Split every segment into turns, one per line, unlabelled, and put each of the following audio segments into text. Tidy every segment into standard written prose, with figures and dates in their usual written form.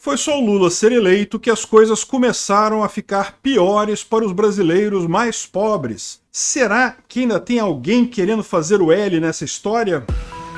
Foi só o Lula ser eleito que as coisas começaram a ficar piores para os brasileiros mais pobres. Será que ainda tem alguém querendo fazer o L nessa história?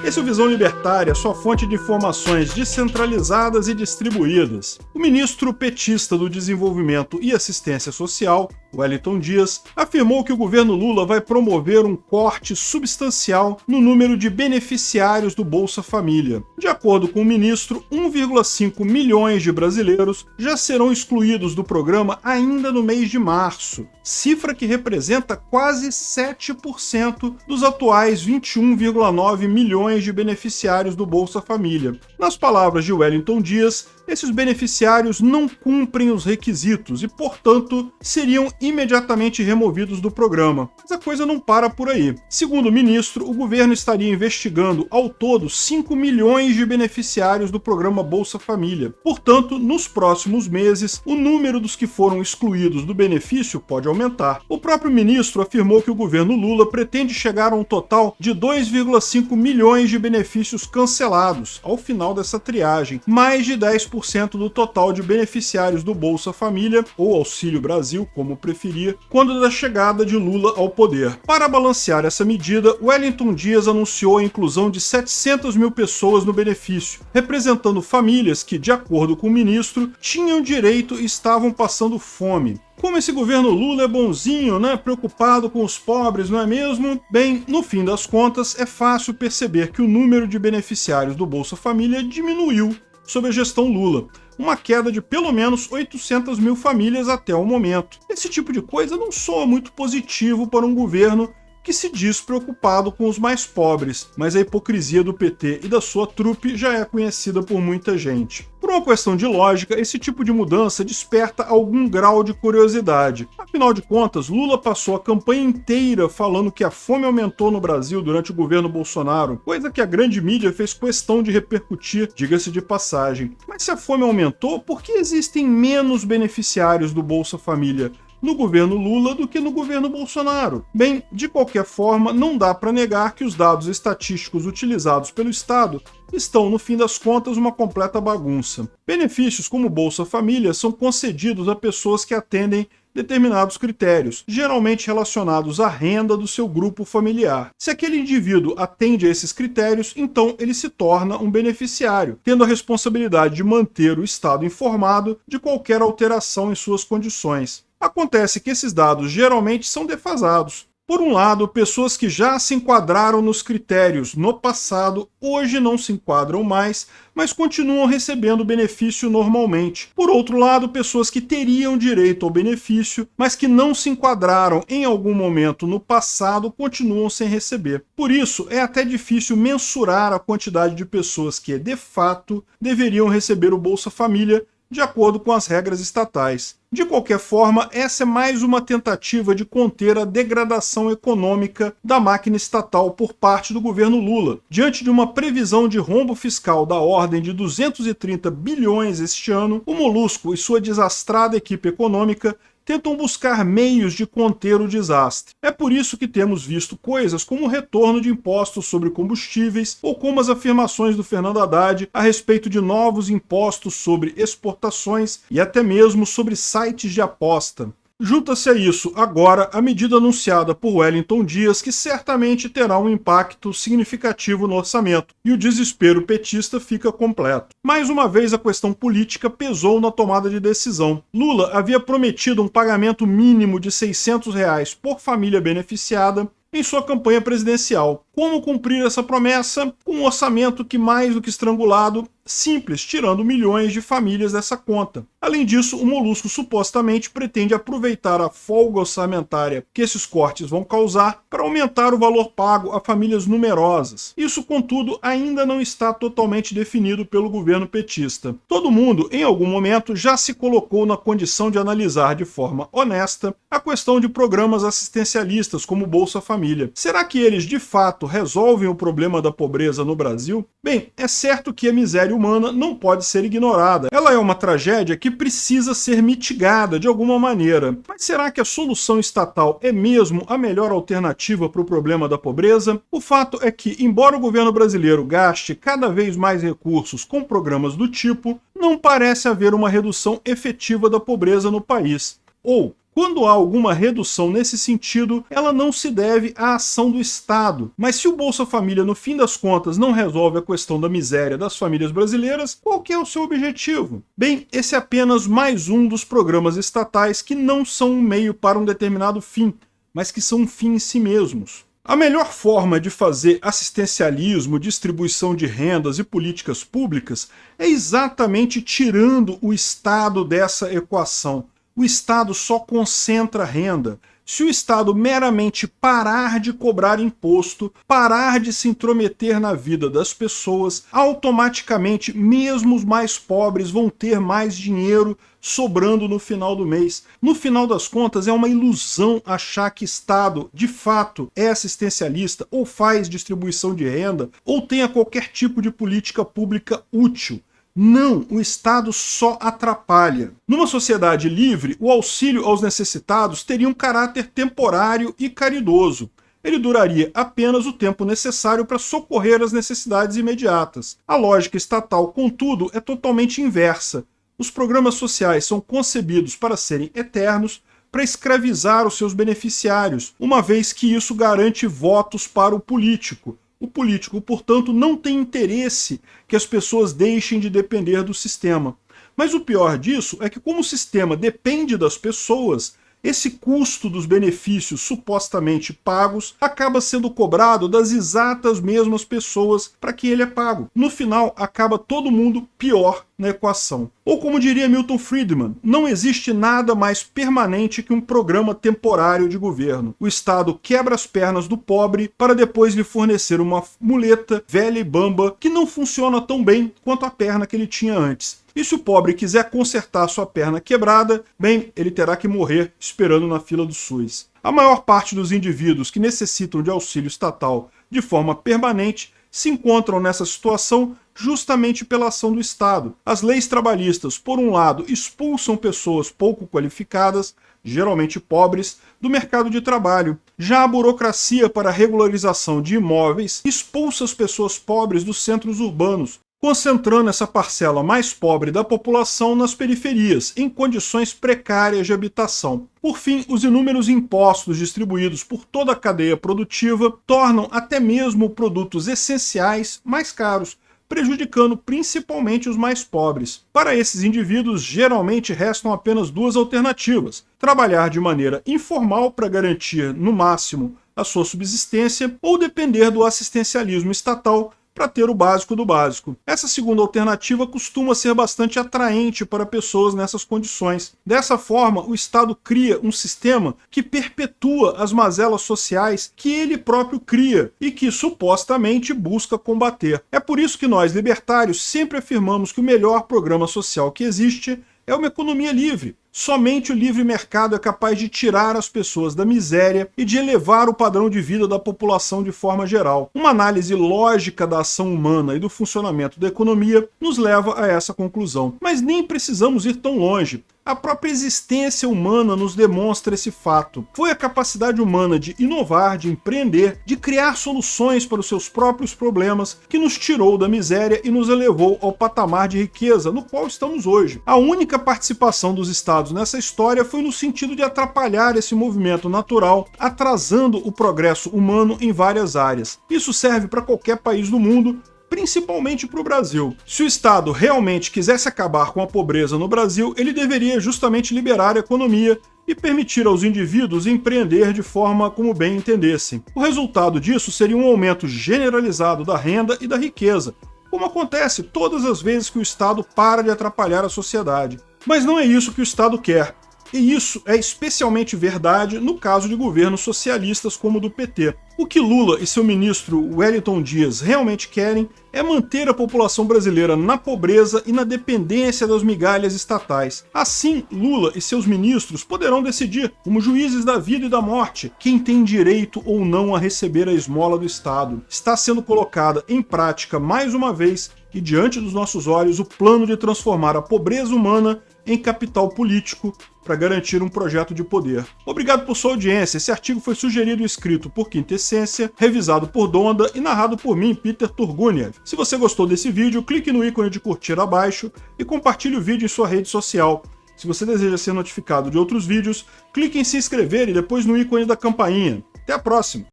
Esse é o Visão Libertária, sua fonte de informações descentralizadas e distribuídas. O ministro petista do Desenvolvimento e Assistência Social, Wellington Dias, afirmou que o governo Lula vai promover um corte substancial no número de beneficiários do Bolsa Família. De acordo com o ministro, 1,5 milhões de brasileiros já serão excluídos do programa ainda no mês de março, cifra que representa quase 7% dos atuais 21,9 milhões de beneficiários do Bolsa Família. Nas palavras de Wellington Dias, esses beneficiários não cumprem os requisitos e, portanto, seriam imediatamente removidos do programa. Mas a coisa não para por aí. Segundo o ministro, o governo estaria investigando ao todo 5 milhões de beneficiários do programa Bolsa Família. Portanto, nos próximos meses, o número dos que foram excluídos do benefício pode aumentar. O próprio ministro afirmou que o governo Lula pretende chegar a um total de 2,5 milhões de benefícios cancelados ao final dessa triagem, mais de 10% do total de beneficiários do Bolsa Família, ou Auxílio Brasil, como preferir, quando da chegada de Lula ao poder. Para balancear essa medida, Wellington Dias anunciou a inclusão de 700 mil pessoas no benefício, representando famílias que, de acordo com o ministro, tinham direito e estavam passando fome. Como esse governo Lula é bonzinho, né? Preocupado com os pobres, não é mesmo? Bem, no fim das contas, é fácil perceber que o número de beneficiários do Bolsa Família diminuiu sob a gestão Lula, uma queda de pelo menos 800 mil famílias até o momento. Esse tipo de coisa não soa muito positivo para um governo que se diz preocupado com os mais pobres, mas a hipocrisia do PT e da sua trupe já é conhecida por muita gente. Por uma questão de lógica, esse tipo de mudança desperta algum grau de curiosidade. Afinal de contas, Lula passou a campanha inteira falando que a fome aumentou no Brasil durante o governo Bolsonaro, coisa que a grande mídia fez questão de repercutir, diga-se de passagem. Mas se a fome aumentou, por que existem menos beneficiários do Bolsa Família no governo Lula do que no governo Bolsonaro? Bem, de qualquer forma, não dá para negar que os dados estatísticos utilizados pelo Estado estão, no fim das contas, uma completa bagunça. Benefícios como Bolsa Família são concedidos a pessoas que atendem determinados critérios, geralmente relacionados à renda do seu grupo familiar. Se aquele indivíduo atende a esses critérios, então ele se torna um beneficiário, tendo a responsabilidade de manter o Estado informado de qualquer alteração em suas condições. Acontece que esses dados geralmente são defasados. Por um lado, pessoas que já se enquadraram nos critérios no passado, hoje não se enquadram mais, mas continuam recebendo o benefício normalmente. Por outro lado, pessoas que teriam direito ao benefício, mas que não se enquadraram em algum momento no passado, continuam sem receber. Por isso, é até difícil mensurar a quantidade de pessoas que, de fato, deveriam receber o Bolsa Família, de acordo com as regras estatais. De qualquer forma, essa é mais uma tentativa de conter a degradação econômica da máquina estatal por parte do governo Lula. Diante de uma previsão de rombo fiscal da ordem de 230 bilhões este ano, o Molusco e sua desastrada equipe econômica tentam buscar meios de conter o desastre. É por isso que temos visto coisas como o retorno de impostos sobre combustíveis ou como as afirmações do Fernando Haddad a respeito de novos impostos sobre exportações e até mesmo sobre sites de aposta. Junta-se a isso, agora, a medida anunciada por Wellington Dias, que certamente terá um impacto significativo no orçamento, e o desespero petista fica completo. Mais uma vez, a questão política pesou na tomada de decisão. Lula havia prometido um pagamento mínimo de R$ 600 por família beneficiada em sua campanha presidencial. Como cumprir essa promessa? Com um orçamento que, mais do que estrangulado, simples, tirando milhões de famílias dessa conta. Além disso, o Molusco supostamente pretende aproveitar a folga orçamentária que esses cortes vão causar para aumentar o valor pago a famílias numerosas. Isso, contudo, ainda não está totalmente definido pelo governo petista. Todo mundo, em algum momento, já se colocou na condição de analisar de forma honesta a questão de programas assistencialistas como o Bolsa Família. Será que eles, de fato, resolvem o problema da pobreza no Brasil? Bem, é certo que a miséria miséria humana não pode ser ignorada. Ela é uma tragédia que precisa ser mitigada de alguma maneira. Mas será que a solução estatal é mesmo a melhor alternativa para o problema da pobreza? O fato é que, embora o governo brasileiro gaste cada vez mais recursos com programas do tipo, não parece haver uma redução efetiva da pobreza no país. Ou, quando há alguma redução nesse sentido, ela não se deve à ação do Estado. Mas se o Bolsa Família, no fim das contas, não resolve a questão da miséria das famílias brasileiras, qual que é o seu objetivo? Bem, esse é apenas mais um dos programas estatais que não são um meio para um determinado fim, mas que são um fim em si mesmos. A melhor forma de fazer assistencialismo, distribuição de rendas e políticas públicas é exatamente tirando o Estado dessa equação. O Estado só concentra renda. Se o Estado meramente parar de cobrar imposto, parar de se intrometer na vida das pessoas, automaticamente mesmo os mais pobres vão ter mais dinheiro sobrando no final do mês. No final das contas, é uma ilusão achar que Estado, de fato, é assistencialista, ou faz distribuição de renda, ou tenha qualquer tipo de política pública útil. Não, o Estado só atrapalha. Numa sociedade livre, o auxílio aos necessitados teria um caráter temporário e caridoso. Ele duraria apenas o tempo necessário para socorrer as necessidades imediatas. A lógica estatal, contudo, é totalmente inversa. Os programas sociais são concebidos para serem eternos, para escravizar os seus beneficiários, uma vez que isso garante votos para o político. O político, portanto, não tem interesse que as pessoas deixem de depender do sistema. Mas o pior disso é que, como o sistema depende das pessoas, esse custo dos benefícios supostamente pagos acaba sendo cobrado das exatas mesmas pessoas para que ele é pago. No final, acaba todo mundo pior na equação. Ou como diria Milton Friedman, não existe nada mais permanente que um programa temporário de governo. O Estado quebra as pernas do pobre para depois lhe fornecer uma muleta velha e bamba que não funciona tão bem quanto a perna que ele tinha antes. E se o pobre quiser consertar sua perna quebrada, bem, ele terá que morrer esperando na fila do SUS. A maior parte dos indivíduos que necessitam de auxílio estatal de forma permanente se encontram nessa situação justamente pela ação do Estado. As leis trabalhistas, por um lado, expulsam pessoas pouco qualificadas, geralmente pobres, do mercado de trabalho. Já a burocracia para a regularização de imóveis expulsa as pessoas pobres dos centros urbanos, concentrando essa parcela mais pobre da população nas periferias, em condições precárias de habitação. Por fim, os inúmeros impostos distribuídos por toda a cadeia produtiva tornam até mesmo produtos essenciais mais caros, prejudicando principalmente os mais pobres. Para esses indivíduos, geralmente restam apenas duas alternativas: trabalhar de maneira informal para garantir, no máximo, a sua subsistência, ou depender do assistencialismo estatal para ter o básico do básico. Essa segunda alternativa costuma ser bastante atraente para pessoas nessas condições. Dessa forma, o Estado cria um sistema que perpetua as mazelas sociais que ele próprio cria e que supostamente busca combater. É por isso que nós, libertários, sempre afirmamos que o melhor programa social que existe é uma economia livre. Somente o livre mercado é capaz de tirar as pessoas da miséria e de elevar o padrão de vida da população de forma geral. Uma análise lógica da ação humana e do funcionamento da economia nos leva a essa conclusão. Mas nem precisamos ir tão longe. A própria existência humana nos demonstra esse fato. Foi a capacidade humana de inovar, de empreender, de criar soluções para os seus próprios problemas que nos tirou da miséria e nos elevou ao patamar de riqueza no qual estamos hoje. A única participação dos Estados nessa história foi no sentido de atrapalhar esse movimento natural, atrasando o progresso humano em várias áreas. Isso serve para qualquer país do mundo, principalmente para o Brasil. Se o Estado realmente quisesse acabar com a pobreza no Brasil, ele deveria justamente liberar a economia e permitir aos indivíduos empreender de forma como bem entendessem. O resultado disso seria um aumento generalizado da renda e da riqueza, como acontece todas as vezes que o Estado para de atrapalhar a sociedade. Mas não é isso que o Estado quer. E isso é especialmente verdade no caso de governos socialistas como o do PT. O que Lula e seu ministro Wellington Dias realmente querem é manter a população brasileira na pobreza e na dependência das migalhas estatais. Assim, Lula e seus ministros poderão decidir, como juízes da vida e da morte, quem tem direito ou não a receber a esmola do Estado. Está sendo colocada em prática, mais uma vez, e diante dos nossos olhos o plano de transformar a pobreza humana em capital político para garantir um projeto de poder. Obrigado por sua audiência. Esse artigo foi sugerido e escrito por Quintessência, revisado por Donda e narrado por mim, Peter Turguniev. Se você gostou desse vídeo, clique no ícone de curtir abaixo e compartilhe o vídeo em sua rede social. Se você deseja ser notificado de outros vídeos, clique em se inscrever e depois no ícone da campainha. Até a próxima!